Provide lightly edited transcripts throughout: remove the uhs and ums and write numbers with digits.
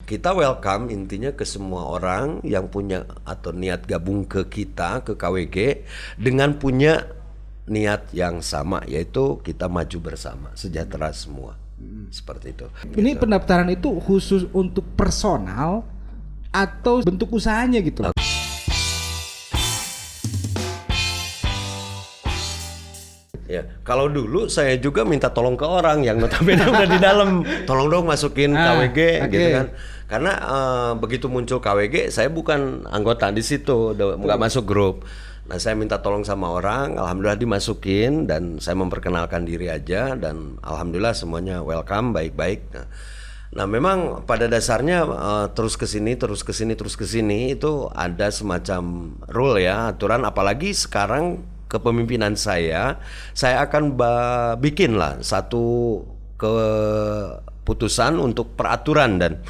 kita welcome intinya ke semua orang yang punya atau niat gabung ke kita, ke KWG dengan punya niat yang sama, yaitu kita maju bersama, sejahtera semua. Seperti itu. Ini pendaftaran itu khusus untuk personal atau bentuk usahanya gitu? Ya, kalau dulu saya juga minta tolong ke orang yang notabene udah di dalam, tolong dong masukin KWG gitu kan. Karena begitu muncul KWG, saya bukan anggota di situ, nggak masuk grup. Nah, saya minta tolong sama orang, alhamdulillah dimasukin dan saya memperkenalkan diri aja dan alhamdulillah semuanya welcome, baik-baik. Nah, memang pada dasarnya terus ke sini itu ada semacam rule ya, aturan, apalagi sekarang kepemimpinan saya akan bikin lah satu keputusan untuk peraturan, dan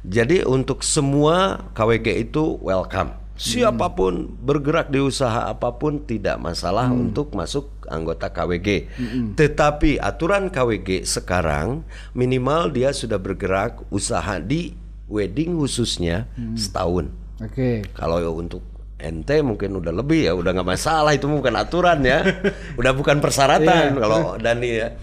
jadi untuk semua KWG itu welcome. Siapapun bergerak di usaha apapun tidak masalah untuk masuk anggota KWG. Tetapi aturan KWG sekarang minimal dia sudah bergerak usaha di wedding khususnya setahun. Kalau untuk ente mungkin udah lebih ya, udah nggak masalah, itu bukan aturan ya, udah bukan persyaratan kalau Dani ya.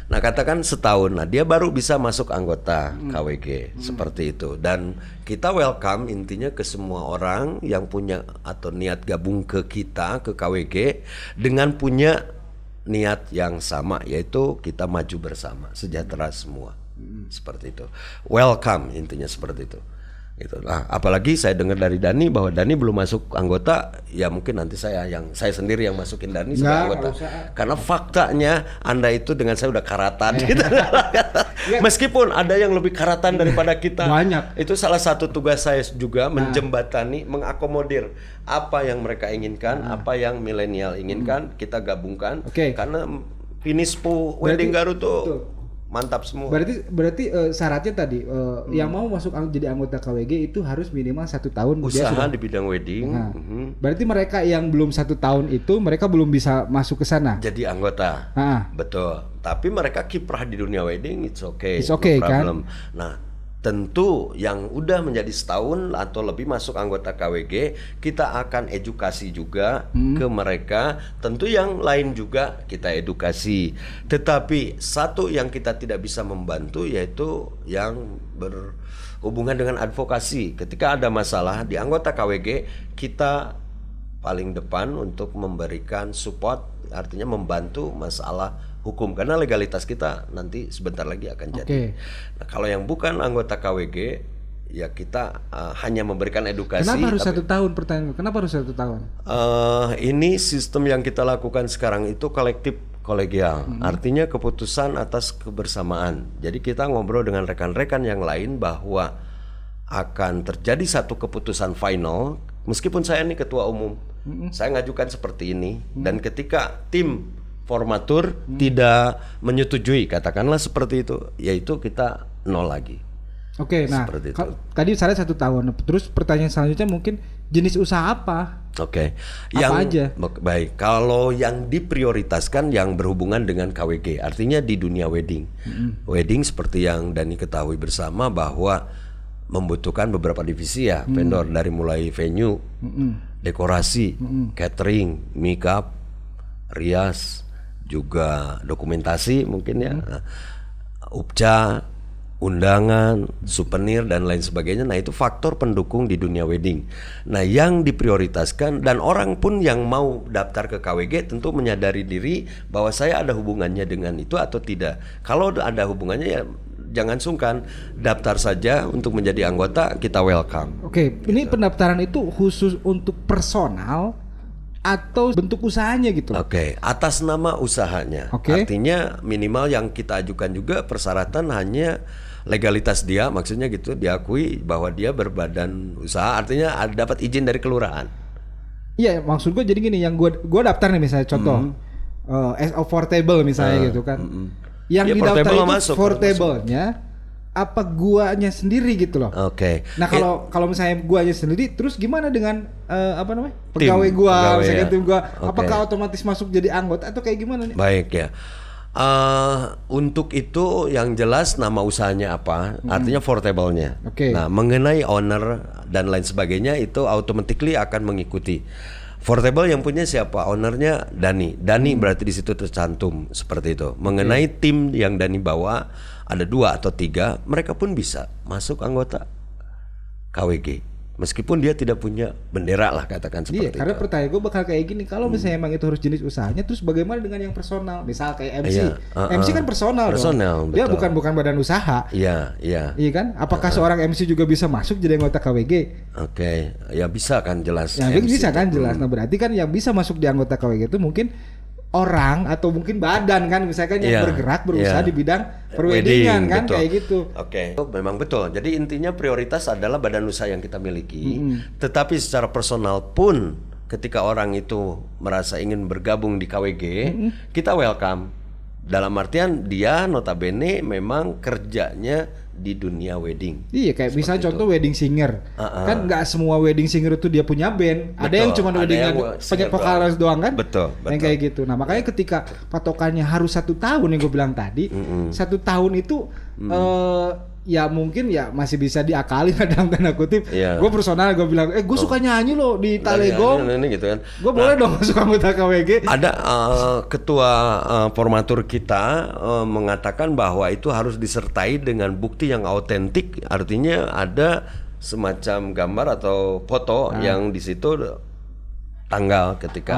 Nah, katakan setahun, nah dia baru bisa masuk anggota KWG seperti itu. Dan kita welcome intinya ke semua orang yang punya atau niat gabung ke kita, ke KWG dengan punya niat yang sama, yaitu kita maju bersama, sejahtera semua. Seperti itu. Welcome intinya seperti itu. Gitu. Nah, apalagi saya dengar dari Dani bahwa Dani belum masuk anggota, ya mungkin nanti saya sendiri yang masukin Dani sebagai anggota. Karena faktanya Anda itu dengan saya udah karatan gitu. Meskipun ada yang lebih karatan daripada kita. Banyak. Itu salah satu tugas saya juga, menjembatani, mengakomodir apa yang mereka inginkan, apa yang milenial inginkan, kita gabungkan. Karena Finispo Wedding Garut tuh mantap semua. Berarti syaratnya tadi yang mau masuk jadi anggota KWG itu harus minimal 1 tahun usaha di bidang wedding. Berarti mereka yang belum 1 tahun itu mereka belum bisa masuk ke sana. Jadi anggota. Betul. Tapi mereka kiprah di dunia wedding, it's okay no problem. Kan? Nah, tentu yang udah menjadi setahun atau lebih masuk anggota KWG, kita akan edukasi juga ke mereka. Tentu yang lain juga kita edukasi. Tetapi satu yang kita tidak bisa membantu yaitu yang berhubungan dengan advokasi. Ketika ada masalah di anggota KWG, kita paling depan untuk memberikan support, artinya membantu masalah hukum, karena legalitas kita nanti sebentar lagi akan jadi. Nah, kalau yang bukan anggota KWG, ya kita hanya memberikan edukasi. Kenapa harus 1 tahun? Pertanyaan, kenapa harus 1 tahun? Ini sistem yang kita lakukan sekarang itu kolektif kolegial, artinya keputusan atas kebersamaan. Jadi kita ngobrol dengan rekan-rekan yang lain bahwa akan terjadi satu keputusan final, meskipun saya ini ketua umum, saya ngajukan seperti ini, dan ketika tim formatur tidak menyetujui, katakanlah seperti itu, yaitu kita nol lagi. Nah tadi saya 1 tahun. Terus pertanyaan selanjutnya mungkin jenis usaha apa? Yang aja? Baik, kalau yang diprioritaskan yang berhubungan dengan KWG, artinya di dunia wedding. Wedding seperti yang Dani ketahui bersama bahwa membutuhkan beberapa divisi ya, vendor, dari mulai venue, dekorasi, catering, makeup, rias, juga dokumentasi mungkin ya, upca, undangan, souvenir dan lain sebagainya. Nah, itu faktor pendukung di dunia wedding. Nah, yang diprioritaskan, dan orang pun yang mau daftar ke KWG tentu menyadari diri bahwa saya ada hubungannya dengan itu atau tidak. Kalau ada hubungannya ya jangan sungkan, daftar saja untuk menjadi anggota, kita welcome. Ini pendaftaran itu khusus untuk personal atau bentuk usahanya gitu? Atas nama usahanya. Artinya minimal yang kita ajukan juga persyaratan hanya legalitas dia, maksudnya gitu, diakui bahwa dia berbadan usaha, artinya dapat izin dari kelurahan. Iya, maksud gue jadi gini, yang gue daftar nih misalnya contoh as a portable misalnya gitu kan. Yang didaftar itu portable-nya apa guanya sendiri gitu loh. Nah, kalau misalnya guanya sendiri, terus gimana dengan pegawai gua, misalnya tim gua, apakah otomatis masuk jadi anggota atau kayak gimana nih? Baik ya. Untuk itu yang jelas nama usahanya apa, artinya portable-nya. Nah, mengenai owner dan lain sebagainya itu automatically akan mengikuti. Portable yang punya siapa? Ownernya Dani. Dani berarti di situ tercantum seperti itu. Mengenai tim yang Dani bawa ada 2 atau 3, mereka pun bisa masuk anggota KWG. Meskipun dia tidak punya bendera lah, katakan seperti itu. Karena pertanyaan gue bakal kayak gini, kalau misalnya emang itu harus jenis usahanya, terus bagaimana dengan yang personal? Misal kayak MC, MC kan personal dong. Dia bukan badan usaha. Iya kan? Apakah seorang MC juga bisa masuk jadi anggota KWG? Ya bisa kan, jelas. Ya bisa kan, jelas. Nah berarti kan yang bisa masuk di anggota KWG itu mungkin orang atau mungkin badan kan, misalkan yang bergerak berusaha di bidang perweddingan kan, betul. Kayak gitu. Memang betul. Jadi intinya prioritas adalah badan usaha yang kita miliki. Tetapi secara personal pun ketika orang itu merasa ingin bergabung di KWG, kita welcome. Dalam artian dia notabene memang kerjanya di dunia wedding. Iya, kayak misalnya contoh wedding singer. Kan nggak semua wedding singer itu dia punya band. Betul. Ada yang cuma weddingnya vokalis doang kan? Betul. Yang kayak gitu. Nah makanya ketika patokannya harus 1 tahun yang gue bilang tadi, 1 tahun itu ya mungkin ya masih bisa diakali dalam tanda kutip. Gue personal gue bilang, gue suka nyanyi loh di Talegong. Gitu kan. Gue boleh dong masuk anggota KWG. Ada ketua formatur kita mengatakan bahwa itu harus disertai dengan bukti yang autentik, artinya ada semacam gambar atau foto yang di situ tanggal ketika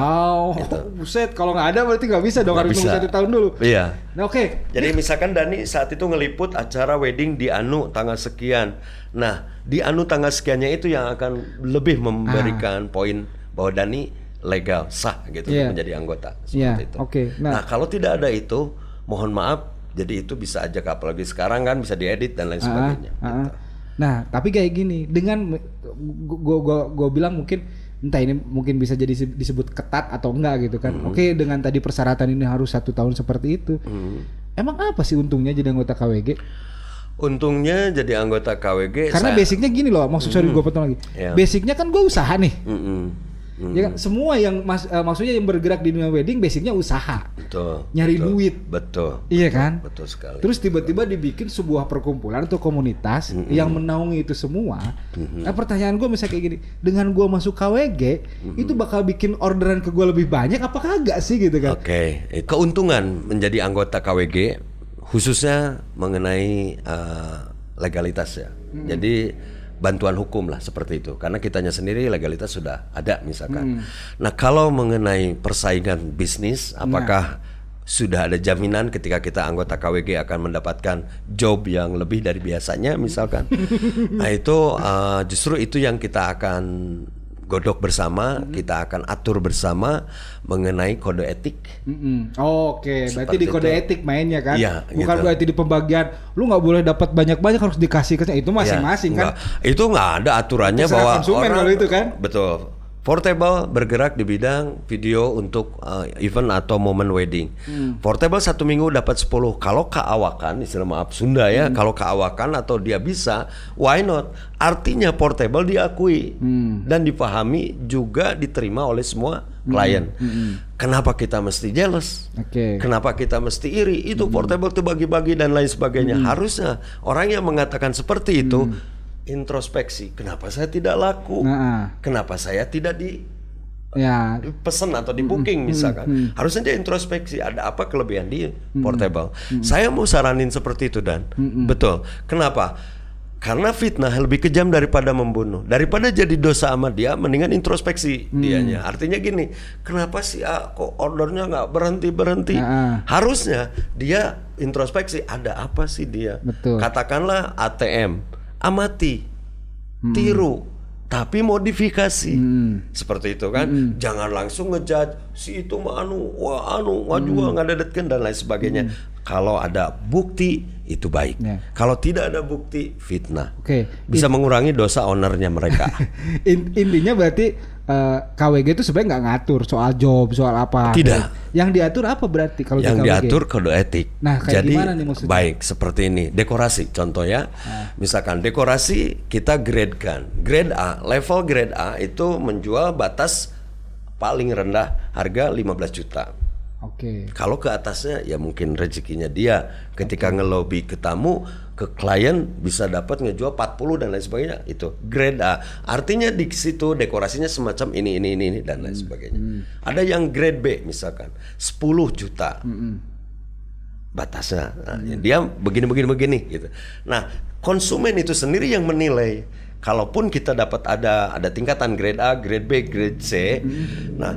buset, kalau nggak ada berarti nggak bisa dong, harus nunggu 1 tahun dulu. Iya. Nah, jadi misalkan Dani saat itu ngeliput acara wedding di Anu tanggal sekian. Nah, di Anu tanggal sekiannya itu yang akan lebih memberikan poin bahwa Dani legal, sah gitu menjadi anggota seperti itu. Nah, kalau tidak ada itu, mohon maaf, jadi itu bisa aja, apalagi sekarang kan bisa diedit dan lain sebagainya. Gitu. Nah, tapi kayak gini, dengan gue bilang mungkin entah ini mungkin bisa jadi disebut ketat atau enggak gitu kan. Dengan tadi persyaratan ini harus 1 tahun seperti itu. Emang apa sih untungnya jadi anggota KWG? Untungnya jadi anggota KWG karena basicnya gini loh, sorry gue potong lagi. Basicnya kan gue usaha nih. Ya kan, semua yang maksudnya yang bergerak di dunia wedding basicnya usaha. Nyari duit. Iya kan? Betul sekali. Terus tiba-tiba dibikin sebuah perkumpulan atau komunitas yang menaungi itu semua. Nah, pertanyaan gue misalnya kayak gini, dengan gue masuk KWG itu bakal bikin orderan ke gue lebih banyak apakah enggak sih gitu kan? Keuntungan menjadi anggota KWG khususnya mengenai legalitas ya. Jadi bantuan hukum lah seperti itu, karena kitanya sendiri legalitas sudah ada misalkan. Nah, kalau mengenai persaingan bisnis, apakah sudah ada jaminan ketika kita anggota KWG akan mendapatkan job yang lebih dari biasanya misalkan? Nah itu justru itu yang kita akan godok bersama, kita akan atur bersama mengenai kode etik. Berarti di kode etik mainnya kan? Bukan gitu. Berarti di pembagian lu nggak boleh dapat banyak-banyak, harus dikasih ke itu masing-masing kan? Itu nggak ada aturannya. Terserah bahwa konsumen kalau itu kan? Betul. Portable bergerak di bidang video untuk event atau momen wedding. Portable 1 minggu dapat 10. Kalau keawakan, istilah maaf Sunda ya, kalau keawakan atau dia bisa, why not? Artinya portable diakui dan dipahami juga diterima oleh semua klien. Kenapa kita mesti jealous? Kenapa kita mesti iri? Itu portable tuh bagi-bagi dan lain sebagainya. Harusnya orang yang mengatakan seperti itu introspeksi, kenapa saya tidak laku? Kenapa saya tidak dipesan atau di booking misalkan? Harusnya dia introspeksi, ada apa kelebihan di portable. Saya mau saranin seperti itu Dan. Betul. Kenapa? Karena fitnah lebih kejam daripada membunuh. Daripada jadi dosa sama dia, mendingan introspeksi dianya. Artinya gini, kenapa sih kok ordernya nggak berhenti? Harusnya dia introspeksi, ada apa sih dia? Katakanlah ATM, amati, tiru, tapi modifikasi. Seperti itu kan. Jangan langsung ngejudge si itu mah juga ngadedetkeun dan lain sebagainya. Kalau ada bukti itu baik. Kalau tidak ada bukti, fitnah. Bisa mengurangi dosa ownernya mereka. Intinya berarti KWG itu sebenarnya nggak ngatur soal job, soal apa. Tidak. Yang diatur apa berarti kalau yang di KWG? Diatur kode etik. Nah, kayak jadi gimana nih maksudnya? Baik seperti ini. Dekorasi contoh ya. Misalkan dekorasi kita gradekan. Grade A, level grade A itu menjual batas paling rendah harga 15 juta. Kalau ke atasnya ya mungkin rezekinya dia. Ketika ngelobi ke tamu, ke klien bisa dapat ngejual 40 dan lain sebagainya. Itu grade A. Artinya di situ dekorasinya semacam ini dan lain sebagainya. Ada yang grade B misalkan 10 juta. Batasnya. Nah, dia begini gitu. Nah, konsumen itu sendiri yang menilai. Kalaupun kita dapat ada tingkatan grade A, grade B, grade C. Nah,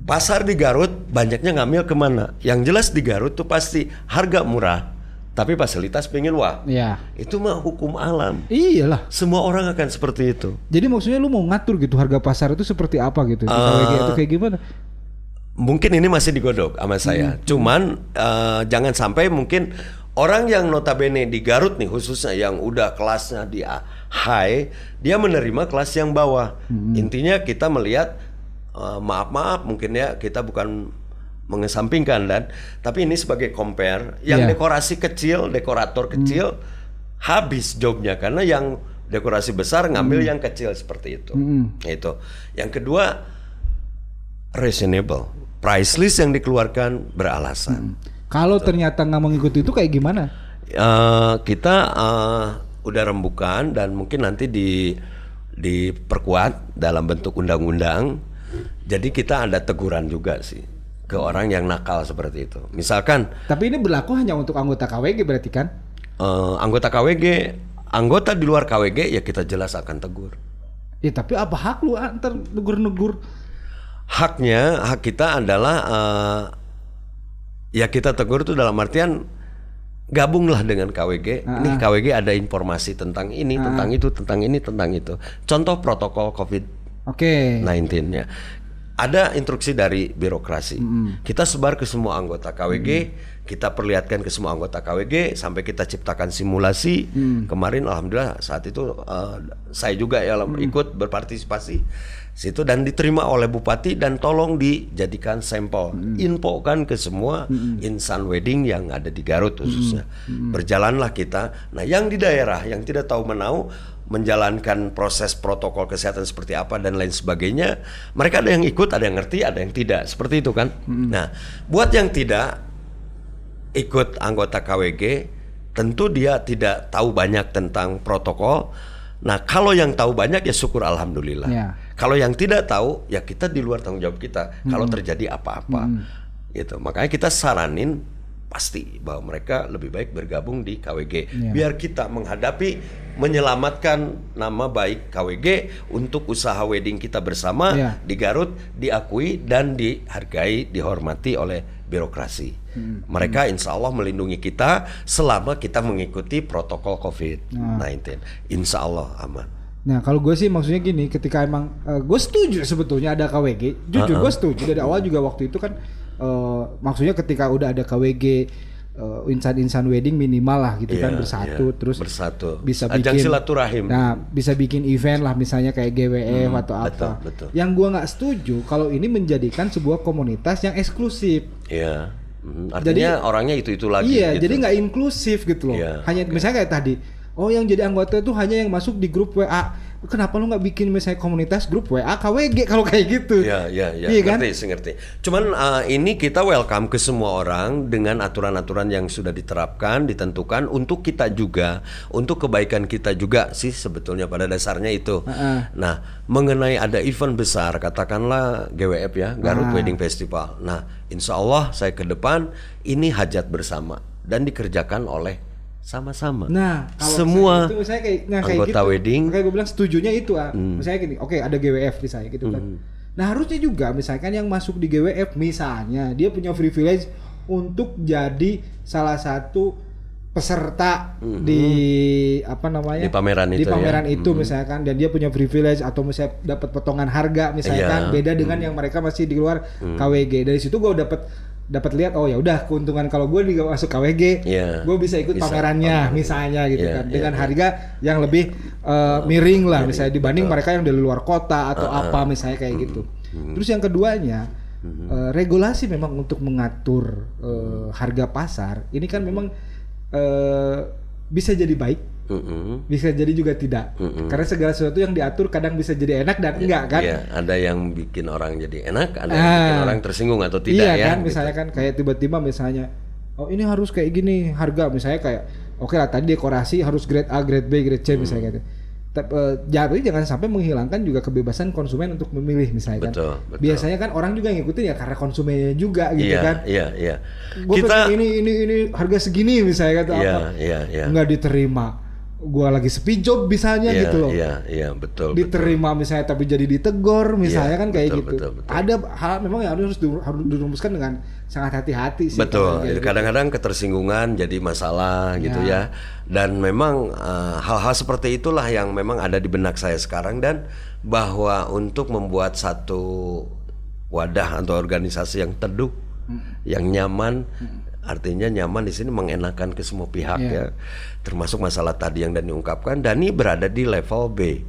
pasar di Garut banyaknya ngambil kemana? Yang jelas di Garut tuh pasti harga murah, tapi fasilitas pengen wah. Iya. Itu mah hukum alam. Iyalah. Semua orang akan seperti itu. Jadi maksudnya lu mau ngatur gitu harga pasar itu seperti apa gitu? Di KWG atau kayak gimana? Mungkin ini masih digodok sama saya. Cuman jangan sampai mungkin orang yang notabene di Garut nih khususnya yang udah kelasnya di high, dia menerima kelas yang bawah. Intinya kita melihat maaf mungkin ya kita bukan mengesampingkan tapi ini sebagai compare yang dekorasi kecil, dekorator kecil habis jobnya karena yang dekorasi besar ngambil yang kecil seperti itu. Itu. Yang kedua reasonable. Price list yang dikeluarkan beralasan. Kalau ternyata nggak mengikuti itu kayak gimana? Kita udah rembukan dan mungkin nanti diperkuat dalam bentuk undang-undang. Jadi kita ada teguran juga sih ke orang yang nakal seperti itu. Misalkan. Tapi ini berlaku hanya untuk anggota KWG berarti kan? Anggota KWG, anggota di luar KWG ya kita jelas akan tegur. Ya tapi apa hak lu antar negur-negur? Hak kita adalah ya kita tegur itu dalam artian gabunglah dengan KWG. Ini KWG ada informasi tentang ini, tentang itu, tentang ini, tentang itu. Contoh protokol COVID-19-nya. Ada instruksi dari birokrasi. Kita sebar ke semua anggota KWG, kita perlihatkan ke semua anggota KWG sampai kita ciptakan simulasi. Kemarin alhamdulillah saat itu saya juga ya ikut berpartisipasi situ dan diterima oleh bupati dan tolong dijadikan sampel, infokan ke semua insan wedding yang ada di Garut khususnya. Berjalanlah kita. Nah, yang di daerah yang tidak tahu menau menjalankan proses protokol kesehatan seperti apa dan lain sebagainya, mereka ada yang ikut, ada yang ngerti, ada yang tidak, seperti itu kan. Nah, buat yang tidak ikut anggota KWG, tentu dia tidak tahu banyak tentang protokol. Nah, kalau yang tahu banyak ya syukur alhamdulillah. Kalau yang tidak tahu ya kita di luar tanggung jawab kita. Kalau terjadi apa-apa, gitu. Makanya kita saranin pasti bahwa mereka lebih baik bergabung di KWG. Biar kita menghadapi, menyelamatkan nama baik KWG untuk usaha wedding kita bersama di Garut diakui dan dihargai, dihormati oleh birokrasi. Mereka insya Allah melindungi kita selama kita mengikuti protokol COVID-19. Insya Allah aman. Nah kalau gue sih maksudnya gini, ketika emang gue setuju sebetulnya ada KWG, jujur gue setuju dari awal juga waktu itu kan, maksudnya ketika udah ada KWG, insan-insan wedding minimal lah gitu kan bersatu, terus bisa bikin silaturahim. Nah bisa bikin event lah misalnya kayak GWF atau apa. Betul. Yang gue nggak setuju kalau ini menjadikan sebuah komunitas yang eksklusif. Iya. Artinya jadi, orangnya itu lagi. Iya, gitu. jadi nggak inklusif gitu loh. Hanya misalnya kayak tadi. Oh yang jadi anggota itu hanya yang masuk di grup WA. Kenapa lu nggak bikin misalnya komunitas grup WA KWG kalau kayak gitu? Iya kan? Ngerti. Cuman ini kita welcome ke semua orang dengan aturan-aturan yang sudah diterapkan, ditentukan untuk kita juga, untuk kebaikan kita juga sih sebetulnya pada dasarnya itu. Nah, mengenai ada event besar, katakanlah GWF ya, Garut Wedding Festival. Nah, insya Allah saya ke depan ini hajat bersama dan dikerjakan oleh sama-sama. Nah, kalau semua itu misalnya kayak anggota gitu, wedding. Kayak gue bilang setujunya itu misalnya gini, oke, ada GWF misalnya gitu kan. Nah harusnya juga misalkan yang masuk di GWF misalnya dia punya privilege untuk jadi salah satu peserta di apa namanya di pameran itu misalkan, dan dia punya privilege atau misalnya dapat potongan harga misalkan beda dengan yang mereka masih di luar KWG. Dari situ gue dapat lihat, oh ya udah keuntungan kalau gue masuk KWG, gue bisa ikut pamerannya misalnya gitu kan dengan harga yang lebih miring lah misalnya dibanding mereka yang dari luar kota atau apa misalnya kayak gitu. Terus yang keduanya regulasi memang untuk mengatur harga pasar ini kan memang bisa jadi baik, bisa jadi juga tidak. Karena segala sesuatu yang diatur kadang bisa jadi enak dan enggak kan? Iya, ada yang bikin orang jadi enak, ada yang bikin orang tersinggung atau tidak iya ya. Kan, misalnya kan kayak tiba-tiba misalnya, oh ini harus kayak gini harga, misalnya kayak oke lah tadi dekorasi harus grade A, grade B, grade C misalnya gitu. Jadi jangan sampai menghilangkan juga kebebasan konsumen untuk memilih misalnya betul, kan. Betul. Biasanya kan orang juga ngikutin ya karena konsumennya juga gitu kan. Iya. Gue ini harga segini misalnya kan Iya. Nggak diterima. Gua lagi sepi job misalnya gitu loh. Iya, betul. Diterima misalnya tapi jadi ditegor misalnya kan kayak gitu. Betul. Ada hal memang yang harus dirumuskan dengan sangat hati-hati sih. Betul. Kadang-kadang ketersinggungan jadi masalah gitu ya. Dan memang hal-hal seperti itulah yang memang ada di benak saya sekarang, dan bahwa untuk membuat satu wadah atau organisasi yang teduh, yang nyaman. Artinya nyaman di sini mengenakan ke semua pihak ya. Termasuk masalah tadi yang Dani ungkapkan. Dani berada di level B.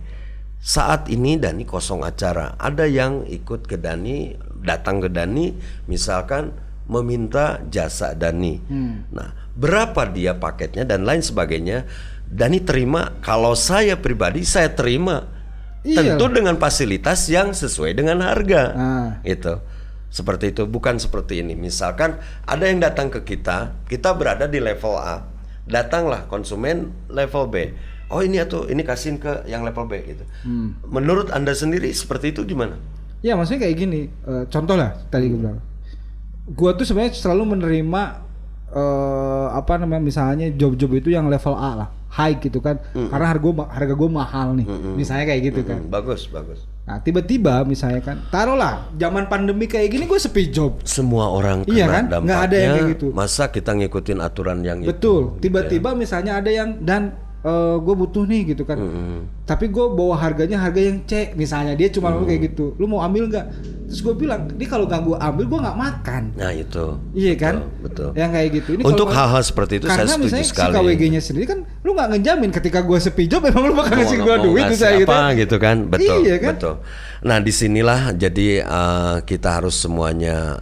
Saat ini Dani kosong acara. Ada yang ikut ke Dani, datang ke Dani, misalkan meminta jasa Dani. Nah, berapa dia paketnya dan lain sebagainya. Dani terima. Kalau saya pribadi saya terima. Tentu dengan fasilitas yang sesuai dengan harga. Itu. Seperti itu, bukan seperti ini. Misalkan ada yang datang ke kita berada di level A, datanglah konsumen level B. Oh ini kasihin ke yang level B gitu. Menurut Anda sendiri seperti itu gimana? Ya maksudnya kayak gini, contoh lah tadi gue bilang. Gue tuh sebenarnya selalu menerima misalnya job-job itu yang level A lah, high gitu kan. Karena harga gue mahal nih. Misalnya kayak gitu kan. Bagus. Nah tiba-tiba misalnya kan, taruhlah zaman pandemi kayak gini gue sepi job. Semua orang kena kan? dampaknya. Nggak ada yang kayak gitu. Masa kita ngikutin aturan yang betul. itu? Tiba-tiba misalnya ada yang gue butuh nih gitu kan. Tapi gue bawa harga yang C misalnya, dia cuma kayak gitu. Lu mau ambil nggak? Terus gue bilang, ini kalau nggak gue ambil gue nggak makan. Nah itu. Iya kan? Betul. Yang kayak gitu. Ini untuk hal-hal seperti itu saya setuju sekali. Karena misalnya si KWG-nya sendiri kan, lu nggak ngejamin ketika gue sepi job emang lu bakal ngasih gue duit misalnya gitu. Gitu kan? Betul. Iya kan? Betul. Nah disinilah jadi kita harus semuanya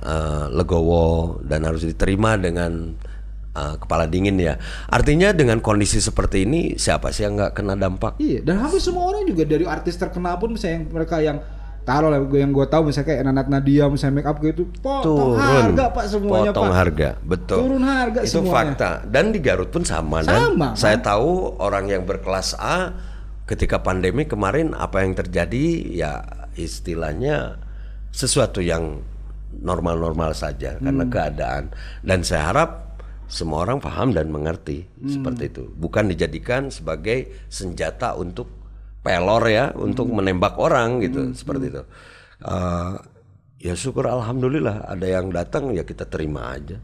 legowo dan harus diterima dengan kepala dingin ya. Artinya dengan kondisi seperti ini siapa sih yang nggak kena dampak? Iya. Dan hampir semua orang juga, dari artis terkenal pun misalnya mereka yang taruh lah, yang gue tahu misalnya kayak Nanat Nadia misalnya make up gitu, potong harga pak semuanya. Potong harga, betul. Turun harga itu semuanya. Fakta. Dan di Garut pun sama. Dan saya tahu orang yang berkelas A ketika pandemi kemarin apa yang terjadi ya istilahnya sesuatu yang normal-normal saja karena keadaan. Dan saya harap semua orang paham dan mengerti seperti itu. Bukan dijadikan sebagai senjata untuk pelor ya, untuk menembak orang gitu, seperti itu. Ya syukur alhamdulillah ada yang datang ya kita terima aja.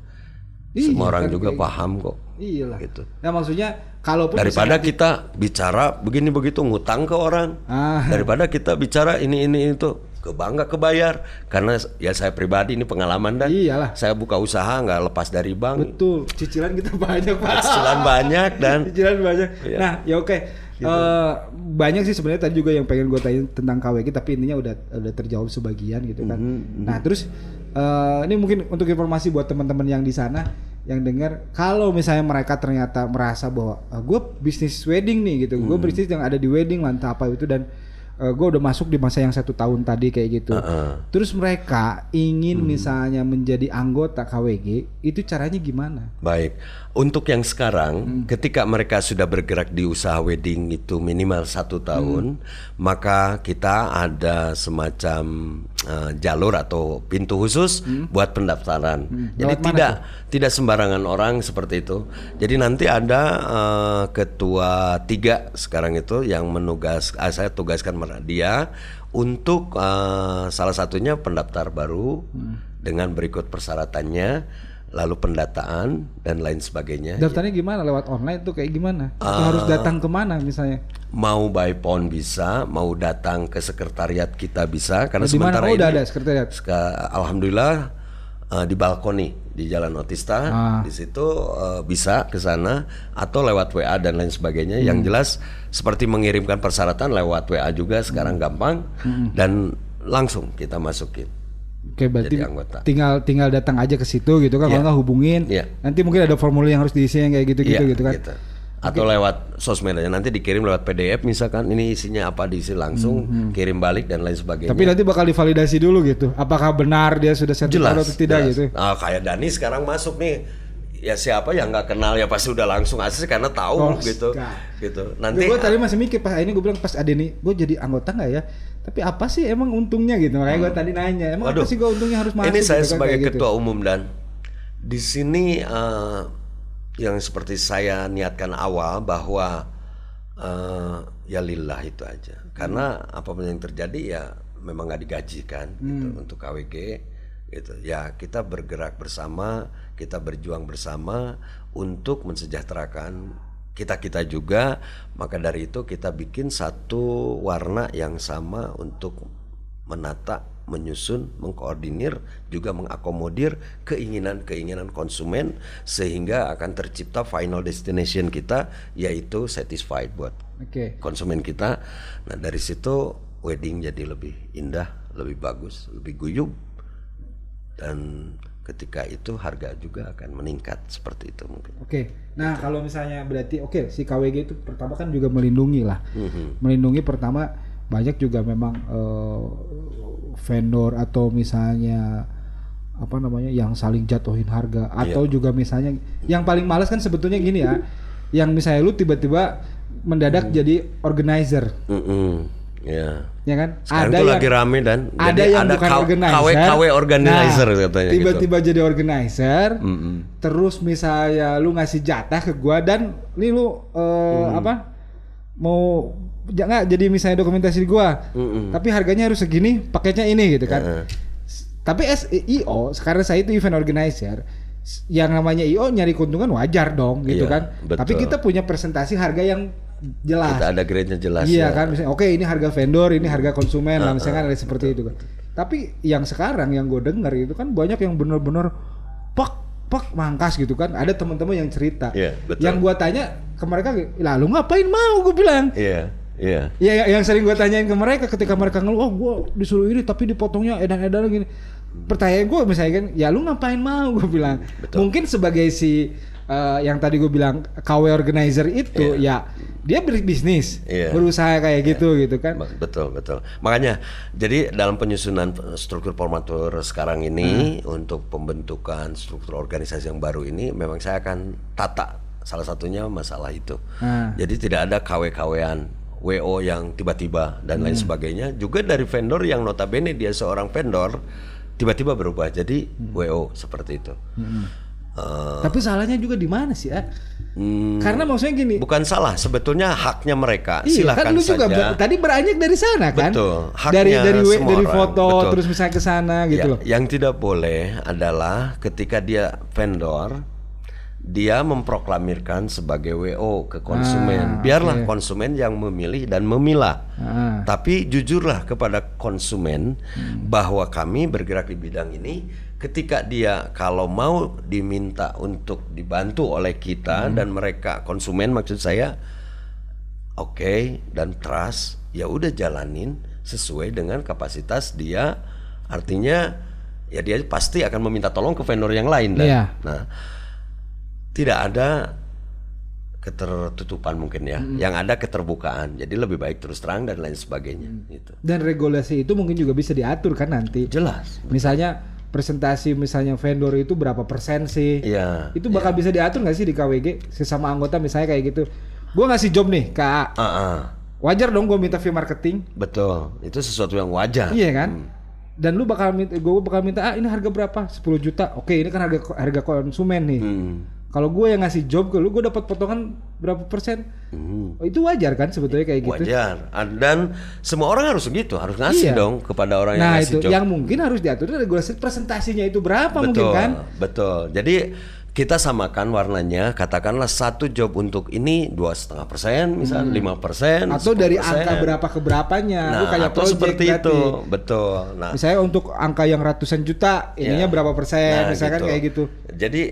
Semua orang juga paham kok. Iyalah. Gitu. Nah maksudnya kalaupun daripada kita bicara begini begitu ngutang ke orang, daripada kita bicara ini itu nggak kebayar, karena ya saya pribadi ini pengalaman dan saya buka usaha nggak lepas dari bank. Betul, cicilan kita banyak pak. Cicilan banyak dan cicilan banyak. Iya. Nah ya oke. Gitu. Banyak sih sebenarnya tadi juga yang pengen gue tanya tentang KWG, tapi intinya udah terjawab sebagian gitu kan. Nah terus ini mungkin untuk informasi buat teman-teman yang di sana yang dengar, kalau misalnya mereka ternyata merasa bahwa gue bisnis wedding nih gitu, gue bisnis yang ada di wedding lah apa itu, dan gue udah masuk di masa yang 1 tahun tadi kayak gitu. Terus mereka ingin misalnya menjadi anggota KWG, itu caranya gimana? Baik, untuk yang sekarang ketika mereka sudah bergerak di usaha wedding itu minimal 1 tahun, maka kita ada semacam jalur atau pintu khusus buat pendaftaran. Jadi tidak sembarangan orang seperti itu. Jadi nanti ada ketua 3 sekarang itu yang saya tugaskan dia untuk salah satunya pendaftar baru dengan berikut persyaratannya, lalu pendataan dan lain sebagainya. Daftarnya gimana? Lewat online tuh kayak gimana? Harus datang kemana misalnya? Mau by phone bisa, mau datang ke sekretariat kita bisa. Karena sementara ini udah ada sekretariat. Alhamdulillah di Balkoni di Jalan Otista, di situ bisa ke sana atau lewat WA dan lain sebagainya. Yang jelas seperti mengirimkan persyaratan lewat WA juga sekarang gampang dan langsung kita masukin. Oke, berarti tinggal datang aja ke situ gitu kan, kalau nggak hubungin. Nanti mungkin ada formulir yang harus diisi yang kayak gitu-gitu gitu kan. Gitu. Atau lewat sosmed aja, nanti dikirim lewat PDF misalkan, ini isinya apa, diisi langsung, kirim balik dan lain sebagainya. Tapi nanti bakal divalidasi dulu gitu, apakah benar dia sudah sertifikat atau tidak gitu. Nah, kayak Dani sekarang masuk nih, ya siapa yang nggak kenal ya pasti udah langsung akses karena tahu gitu. Nanti gue tadi masih mikir pas ini, gue bilang pas ada nih, gue jadi anggota nggak ya? Tapi apa sih emang untungnya gitu? Makanya gue tadi nanya, emang apa sih gue untungnya harus masuk? Ini saya gitu, sebagai kan, ketua gitu. umum dan di sini yang seperti saya niatkan awal bahwa ya lillah itu aja. Karena apapun yang terjadi ya memang nggak digaji kan gitu untuk KWG gitu. Ya kita bergerak bersama, kita berjuang bersama untuk mensejahterakan kita juga. Maka dari itu kita bikin satu warna yang sama untuk menata, menyusun, mengkoordinir, juga mengakomodir keinginan konsumen sehingga akan tercipta final destination kita yaitu satisfied buat konsumen kita. Nah dari situ wedding jadi lebih indah, lebih bagus, lebih guyup, dan ketika itu harga juga akan meningkat seperti itu mungkin. Nah kalau misalnya berarti si KWG itu pertama kan juga melindungi lah, melindungi pertama. Banyak juga memang vendor atau misalnya apa namanya yang saling jatuhin harga atau juga misalnya yang paling males kan sebetulnya gini ya, yang misalnya lu tiba-tiba mendadak jadi organizer. Ya kan? Sekarang ada itu lagi rame dan ada yang bukan organizer, KW organizer katanya tiba-tiba gitu. Jadi organizer, terus misalnya lu ngasih jatah ke gua dan ini lu mau jangan jadi misalnya dokumentasi gua, tapi harganya harus segini, paketnya ini gitu kan. Tapi IO sekarang saya itu event organizer, yang namanya IO nyari keuntungan wajar dong gitu kan. Betul. Tapi kita punya presentasi harga yang jelas. Kita ada grade-nya jelas. Iya kan, misalnya ini harga vendor, ini harga konsumen, misalnya kan ada seperti itu kan. Tapi yang sekarang yang gue dengar itu kan banyak yang benar-benar pak mangkas gitu kan. Ada teman-teman yang cerita. Yang gue tanya ke mereka, lalu ngapain mau, gue bilang. Ya, yang sering gue tanyain ke mereka ketika mereka ngeluh, gue disuruh ini tapi dipotongnya edan-edan gini. Pertanyaan gue misalnya kan, ya lu ngapain mau, gue bilang. Mungkin sebagai si yang tadi gue bilang KW organizer itu ya dia berbisnis, berusaha kayak gitu kan. Betul. Makanya jadi dalam penyusunan struktur formatur sekarang ini untuk pembentukan struktur organisasi yang baru ini memang saya akan tata salah satunya masalah itu. Jadi tidak ada KW-KW-an, WO yang tiba-tiba dan lain sebagainya. Juga dari vendor yang notabene dia seorang vendor tiba-tiba berubah jadi WO seperti itu. Tapi salahnya juga di mana sih ya? Karena maksudnya gini. Bukan salah, sebetulnya haknya mereka. Silakan kan lu saja. Juga tadi beranjak dari sana kan? Betul. Haknya dari foto terus misalnya ke sana gitu loh. Yang tidak boleh adalah ketika dia vendor, dia memproklamirkan sebagai WO ke konsumen. Biarlah konsumen yang memilih dan memilah. Tapi jujurlah kepada konsumen bahwa kami bergerak di bidang ini. Ketika dia kalau mau diminta untuk dibantu oleh kita dan mereka konsumen maksud saya dan trust, ya udah jalanin sesuai dengan kapasitas dia. Artinya ya dia pasti akan meminta tolong ke vendor yang lain Nah, tidak ada ketertutupan mungkin ya, yang ada keterbukaan. Jadi lebih baik terus terang dan lain sebagainya gitu. Dan regulasi itu mungkin juga bisa diatur kan nanti. Jelas. Misalnya presentasi misalnya vendor itu berapa persen sih? Itu bakal bisa diatur nggak sih di KWG sesama anggota misalnya kayak gitu. Gue ngasih job nih ke A. Wajar dong gue minta fee marketing. Betul, itu sesuatu yang wajar. Iya kan? Dan lu gue bakal minta ini harga berapa? 10 juta. Oke, ini kan harga konsumen nih. Kalau gue yang ngasih job ke lu, gue dapat potongan berapa persen? Itu wajar kan sebetulnya kayak gitu. Wajar. Dan semua orang harus segitu, harus ngasih dong kepada orang yang ngasih job. Nah itu yang mungkin harus diatur regulasi presentasinya itu berapa mungkin kan? Betul. Jadi kita samakan warnanya, katakanlah satu job untuk ini 2,5% misalnya 5% atau 10%. Dari angka berapa ke berapanya. Kayak atau seperti berarti. Itu betul. Nah, misalnya untuk angka yang ratusan juta ininya berapa persen misalkan kayak gitu. Jadi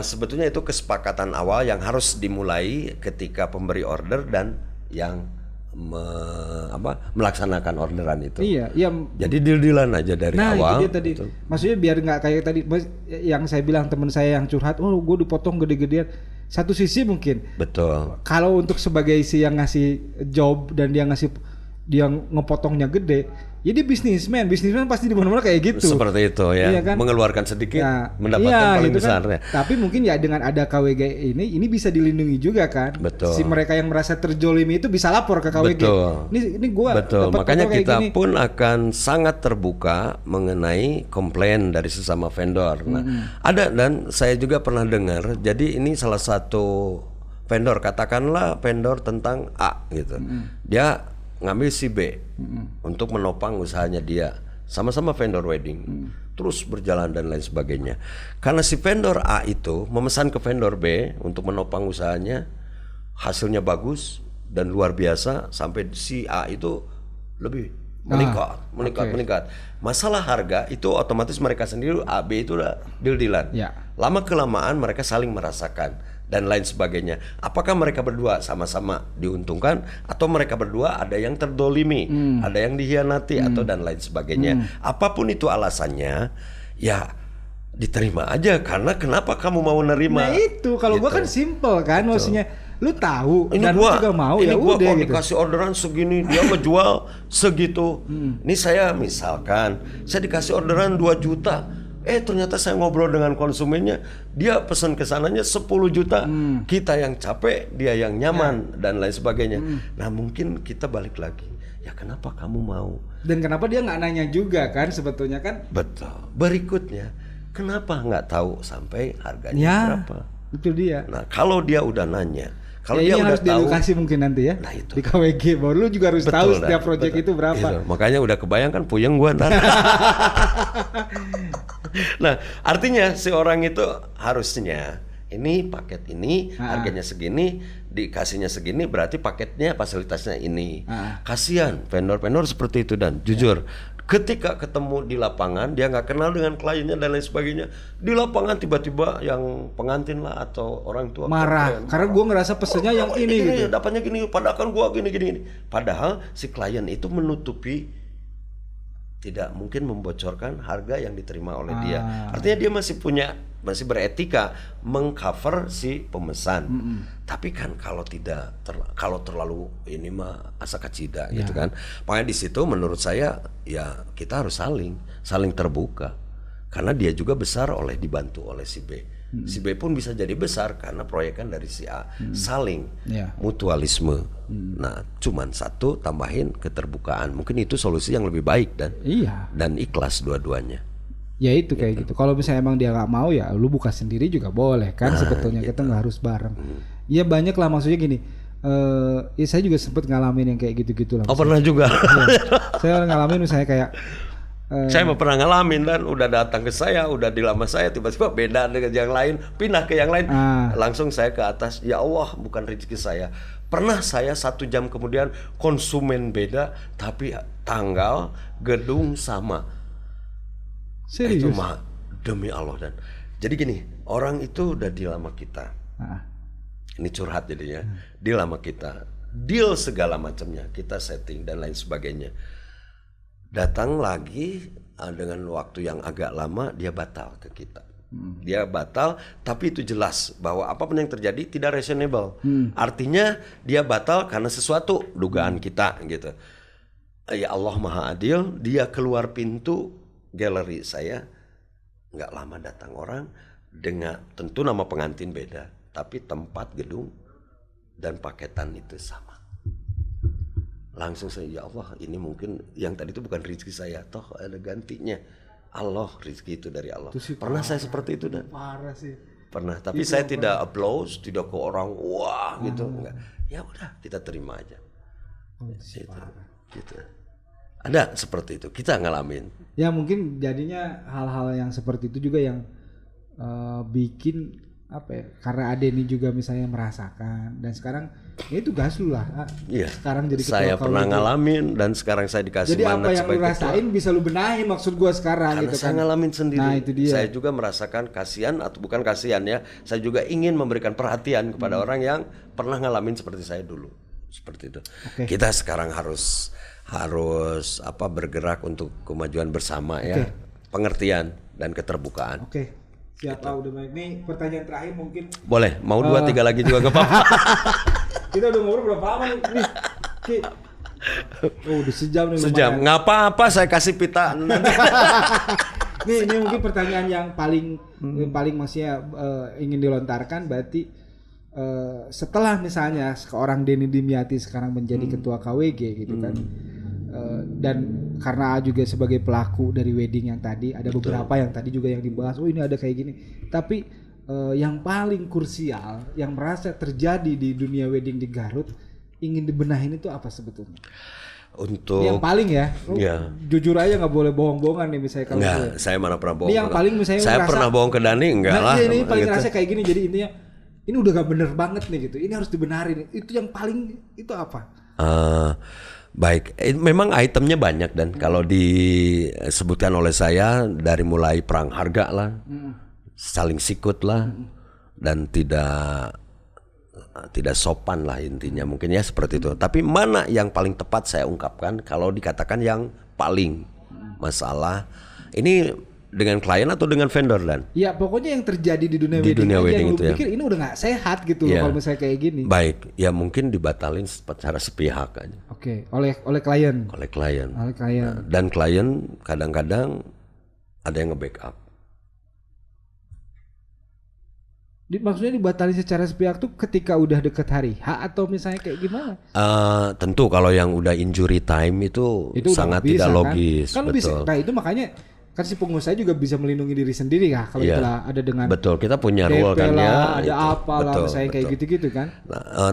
sebetulnya itu kesepakatan awal yang harus dimulai ketika pemberi order dan yang melaksanakan orderan itu. Jadi deal-dealan aja dari awal. Itu dia tadi. Maksudnya biar nggak kayak tadi yang saya bilang teman saya yang curhat, gue dipotong gede-gedean. satu sisi mungkin. Betul. Kalau untuk sebagai si yang ngasih job dan dia ngepotongnya gede, jadi bisnismen pasti di mana-mana kayak gitu. Seperti itu ya, iya kan? Mengeluarkan sedikit, mendapatkan paling gitu besar kan? ya. Tapi mungkin ya dengan ada KWG ini bisa dilindungi juga kan. Betul. Si mereka yang merasa terjolimi itu bisa lapor ke KWG. Betul. Ini gua betul. Makanya kita gini. pun akan sangat terbuka mengenai komplain dari sesama vendor. Nah, ada dan saya juga pernah dengar. Jadi ini salah satu vendor, katakanlah vendor tentang A gitu. Dia ngambil si B untuk menopang usahanya dia, sama-sama vendor wedding, terus berjalan dan lain sebagainya. Karena si vendor A itu memesan ke vendor B untuk menopang usahanya, hasilnya bagus dan luar biasa sampai si A itu lebih meningkat. Masalah harga itu otomatis mereka sendiri A B itu udah deal-dealan. Lama kelamaan mereka saling merasakan dan lain sebagainya. Apakah mereka berdua sama-sama diuntungkan atau mereka berdua ada yang terdolimi, ada yang dihianati atau dan lain sebagainya. Apapun itu alasannya, ya diterima aja, karena kenapa kamu mau nerima? Nah itu kalau gitu. Gua kan simple kan, maksudnya lu tahu ini dan gua, lu juga mau ini ya gua udah kok gitu. dikasih orderan segini, dia ngejual segitu. Ini saya misalkan saya dikasih orderan 2 juta. Ternyata saya ngobrol dengan konsumennya, dia pesan kesananya 10 juta. Kita yang capek, dia yang nyaman dan lain sebagainya. Nah mungkin kita balik lagi, ya kenapa kamu mau? Dan kenapa dia nggak nanya juga kan sebetulnya kan? Betul. Berikutnya, kenapa nggak tahu sampai harganya berapa? Itu dia. Nah kalau dia udah nanya, kalau dia ini udah harus tahu, diedukasi mungkin nanti ya. Nah, itu. Di KWG baru lu juga harus tahu setiap project itu berapa. Itu. Makanya udah kebayang kan puyeng gua ntar. Nah, artinya si orang itu harusnya ini paket ini harganya segini, dikasihnya segini, berarti paketnya fasilitasnya ini. Kasihan vendor-vendor seperti itu, dan jujur ketika ketemu di lapangan dia nggak kenal dengan kliennya dan lain sebagainya, di lapangan tiba-tiba yang pengantin lah atau orang tua marah karena gue ngerasa pesennya yang ini gitu, dapatnya gini, padahal kan gue gini. Padahal si klien itu menutupi, tidak mungkin membocorkan harga yang diterima oleh dia. Artinya dia masih beretika mengcover si pemesan. Tapi kan kalau kalau terlalu ini mah asa kacida gitu kan. Makanya di situ menurut saya ya kita harus saling terbuka. Karena dia juga besar dibantu oleh si B. Si B pun bisa jadi besar karena proyekan dari si A. Saling mutualisme. Nah, cuman satu tambahin keterbukaan. Mungkin itu solusi yang lebih baik dan ikhlas dua-duanya. Ya itu kayak gitu. Kalau misalnya emang dia nggak mau ya lu buka sendiri juga boleh kan, sebetulnya kita nggak harus bareng. Ya banyak lah, maksudnya gini. Ya saya juga sempet ngalamin yang kayak gitu-gitu lah. Oh pernah juga. Saya ngalamin misalnya kayak saya mau pernah ngalamin dan udah datang ke saya, udah di lama saya tiba-tiba beda dengan yang lain, pindah ke yang lain, langsung saya ke atas, ya Allah bukan rezeki saya. Pernah saya 1 jam kemudian konsumen beda tapi tanggal gedung sama. Serius? Itu mah demi Allah. Dan jadi gini, orang itu udah di lama kita, ini curhat jadinya, di lama kita, deal segala macamnya kita setting dan lain sebagainya. Datang lagi dengan waktu yang agak lama dia batal ke kita. Dia batal, tapi itu jelas bahwa apapun yang terjadi tidak reasonable. Artinya dia batal karena sesuatu dugaan kita gitu. Ya Allah Maha Adil, dia keluar pintu galeri saya, nggak lama datang orang dengan tentu nama pengantin beda, tapi tempat gedung dan paketan itu sama. Langsung saya, ya Allah ini mungkin yang tadi itu bukan rezeki saya, toh ada gantinya. Allah, rezeki itu dari Allah. Pernah saya seperti itu dan parah sih. Pernah, tapi saya tidak applause, tidak ke orang wah gitu, enggak. Ya udah kita terima aja. Gitu. Ada seperti itu, kita ngalamin. Ya mungkin jadinya hal-hal yang seperti itu juga yang bikin apa ya, karena Adeni juga misalnya merasakan, dan sekarang ya itu gas lu lah. Iya. Sekarang jadi ketua saya pernah ngalamin dan sekarang saya dikasih jadi mandat apa yang lu rasain bisa lu benahin, maksud gua sekarang. Karena gitu saya kan ngalamin sendiri. Nah, itu dia. Saya juga merasakan kasihan atau bukan kasihan ya, saya juga ingin memberikan perhatian kepada orang yang pernah ngalamin seperti saya dulu. Seperti itu. Kita sekarang harus bergerak untuk kemajuan bersama ya, pengertian dan keterbukaan. Siapa gitu. Udah baik. Nih pertanyaan terakhir mungkin. Boleh, mau 2-3 lagi juga gak apa-apa. Kita udah ngobrol berapa lama nih? Udah sejam nih. Sejam, nggak apa-apa saya kasih pita. Ini mungkin pertanyaan yang paling maksudnya ingin dilontarkan berarti setelah misalnya seorang Denny Dimyati sekarang menjadi ketua KWG gitu kan. Dan karena juga sebagai pelaku dari wedding yang tadi ada beberapa yang tadi juga yang dibahas, oh ini ada kayak gini. Tapi yang paling krusial yang merasa terjadi di dunia wedding di Garut ingin dibenahin itu apa sebetulnya? Untuk yang paling ya, jujur aja nggak boleh bohong-bohongan nih misalnya kalau enggak, saya mana pernah bohong. Ini yang paling misalnya saya pernah bohong ke Dani enggak lah. Ini paling ngerasa kayak gini, jadi intinya ini udah gak bener banget nih gitu. Ini harus dibenarin. Itu yang paling itu apa? Baik, memang itemnya banyak dan kalau disebutkan oleh saya dari mulai perang harga lah, saling sikut lah, dan tidak sopan lah intinya mungkin ya seperti itu. Tapi mana yang paling tepat saya ungkapkan kalau dikatakan yang paling masalah ini dengan klien atau dengan vendor dan? Ya pokoknya yang terjadi di dunia wedding itu ya. Pikir ini udah nggak sehat gitu loh kalau misalnya kayak gini. Baik, ya mungkin dibatalin secara sepihak aja. Oke, oleh klien. Oleh klien. Nah, dan klien kadang-kadang ada yang nge-backup. Maksudnya dibatalin secara sepihak tuh ketika udah deket hari H atau misalnya kayak gimana? Tentu kalau yang udah injury time itu sangat tidak logis. Kan bisa. Nah itu makanya kan si pengusaha juga bisa melindungi diri sendiri ya kalau itulah ada dengan betul kita punya rule kan ya ada apa lah misalnya kayak gitu-gitu kan.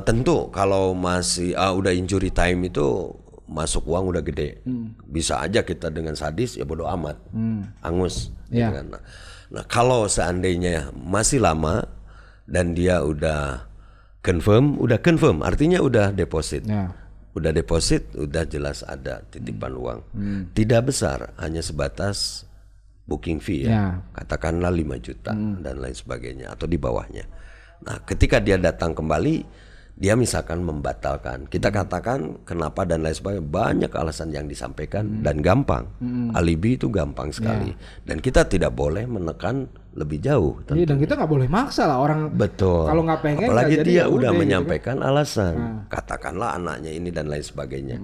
Tentu kalau masih udah injury time itu masuk uang udah gede, bisa aja kita dengan sadis ya bodo amat, angus gitu kan. Nah kalau seandainya masih lama dan dia udah confirm artinya udah deposit. Udah deposit, udah jelas ada titipan uang. Tidak besar, hanya sebatas booking fee ya. Katakanlah 5 juta dan lain sebagainya atau di bawahnya. Nah, ketika dia datang kembali, dia misalkan membatalkan. Kita katakan kenapa dan lain sebagainya. Banyak alasan yang disampaikan dan gampang. Alibi itu gampang sekali. Dan kita tidak boleh menekan lebih jauh. Iya, dan kita nggak boleh maksa lah orang. Betul. Kalau nggak pengen. Apalagi dia udah menyampaikan gitu kan alasan. Katakanlah anaknya ini dan lain sebagainya.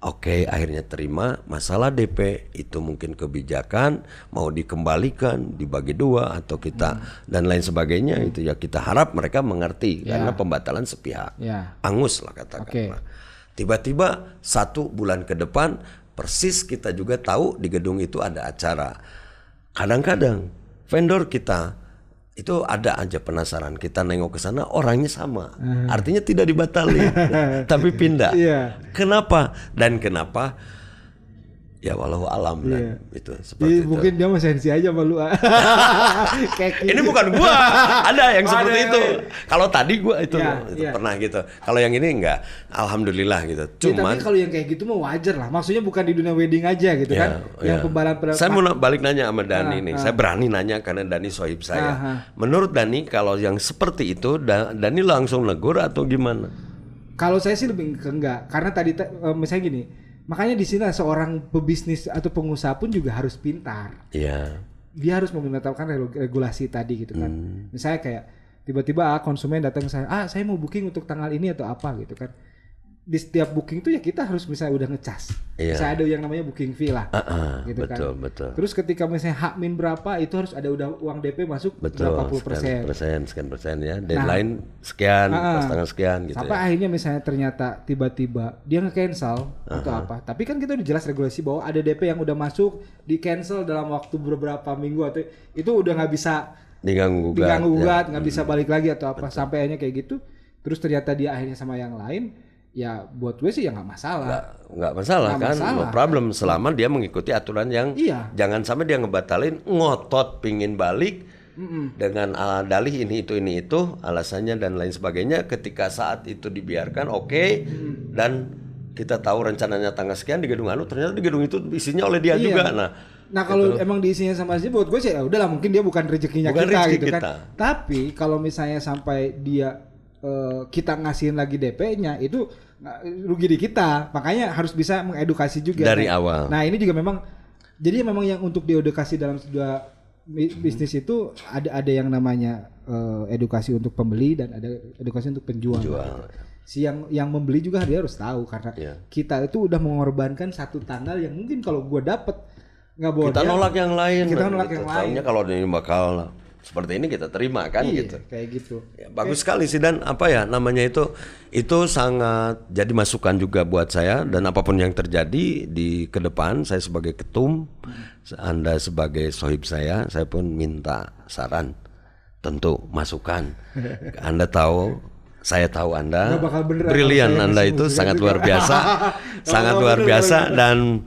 Oke, akhirnya terima. Masalah DP itu mungkin kebijakan mau dikembalikan, dibagi 2 atau kita dan lain sebagainya itu ya kita harap mereka mengerti karena pembatalan sepihak. Angus lah katakanlah. Tiba-tiba 1 bulan ke depan persis kita juga tahu di gedung itu ada acara. Kadang-kadang vendor kita itu ada aja penasaran, kita nengok ke sana orangnya sama, artinya tidak dibatalin, tapi pindah. Kenapa? Dan kenapa? Ya walau alam lah itu seperti itu. Mungkin dia masih sensi aja malu. Ini bukan gua, ada yang seperti itu. Kalau tadi gua itu pernah gitu. Kalau yang ini enggak, alhamdulillah gitu. Cuman tapi kalau yang kayak gitu mah wajar lah. Maksudnya bukan di dunia wedding aja gitu kan. Yang pembalap. Saya mau balik nanya sama Dani nih. Saya berani nanya karena Dani sohib saya. Menurut Dani kalau yang seperti itu Dani langsung negur atau gimana? Kalau saya sih lebih ke enggak. Karena tadi misalnya gini. Makanya di sini seorang pebisnis atau pengusaha pun juga harus pintar. Dia harus menetapkan regulasi tadi gitu kan. Misalnya kayak tiba-tiba konsumen datang ke saya, saya mau booking untuk tanggal ini atau apa gitu kan. Di setiap booking itu ya kita harus misalnya udah ngecas. Misalnya ada yang namanya booking fee lah. Gitu betul, kan. Betul. Terus ketika misalnya H-min berapa itu harus ada udah uang DP masuk berapa puluh persen. Sekian persen ya. Deadline sekian, tanggal sekian gitu. Sampai akhirnya misalnya ternyata tiba-tiba dia nge-cancel atau apa. Tapi kan kita udah jelas regulasi bahwa ada DP yang udah masuk di-cancel dalam waktu beberapa minggu atau itu udah nggak bisa diganggu gugat, nggak bisa balik lagi atau apa. Sampai akhirnya kayak gitu. Terus ternyata dia akhirnya sama yang lain. Ya buat gue sih ya nggak masalah. Nggak masalah kan, no problem selama dia mengikuti aturan yang jangan sampai dia ngebatalin ngotot pingin balik dengan dalih ini itu alasannya dan lain sebagainya. Ketika saat itu dibiarkan dan kita tahu rencananya tanggal sekian di gedung ternyata di gedung itu isinya oleh dia juga. Nah kalau emang diisinya sama dia buat gue sih ya udahlah mungkin dia bukan rezekinya kita gitu kan. Tapi kalau misalnya sampai dia kita ngasihin lagi DP-nya itu rugi di kita, makanya harus bisa mengedukasi juga dari awal. Nah ini juga memang jadi memang yang untuk diedukasi dalam sebuah bisnis itu ada yang namanya edukasi untuk pembeli dan ada edukasi untuk penjual. Si yang membeli juga dia harus tahu karena kita itu udah mengorbankan satu tanggal yang mungkin kalau gue dapet nggak boleh. Kita nolak yang lain. Kita nolak yang lain. Kalau ini bakal seperti ini kita terima kan gitu. Kayak gitu. Ya, bagus sekali sih dan apa ya namanya itu sangat jadi masukan juga buat saya dan apapun yang terjadi di ke depan saya sebagai ketum, Anda sebagai sohib saya pun minta saran, tentu masukan. Anda tahu. Saya tahu Anda brilian, Anda itu sangat luar biasa, sangat luar biasa dan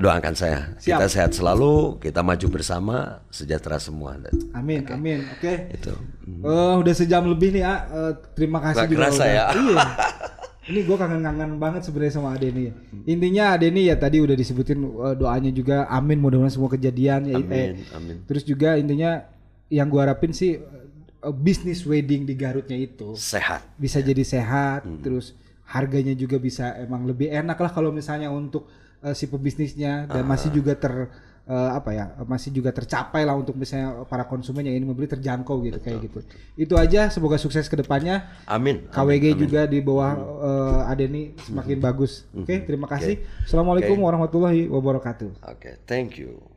doakan saya. Siap. Kita sehat selalu, kita maju bersama, sejahtera semua. Amin, amin. Oke. Itu. Udah sejam lebih nih, terima kasih juga. Kerasa ya. Iya. Ini gue kangen-kangen banget sebenarnya sama Adeni. Intinya Adeni ya tadi udah disebutin doanya juga. Amin, mudah-mudahan semua kejadian. Amin. Terus juga intinya yang gue harapin sih bisnis wedding di Garutnya itu sehat, bisa jadi sehat, terus harganya juga bisa emang lebih enak lah kalau misalnya untuk si pebisnisnya dan masih juga masih juga tercapai lah untuk misalnya para konsumen yang ingin membeli terjangkau gitu. Betul, kayak gitu. Itu aja, semoga sukses ke depannya. Amin. KWG amin. Juga di bawah Adeni semakin bagus. Oke, terima kasih. Assalamualaikum warahmatullahi wabarakatuh. Thank you.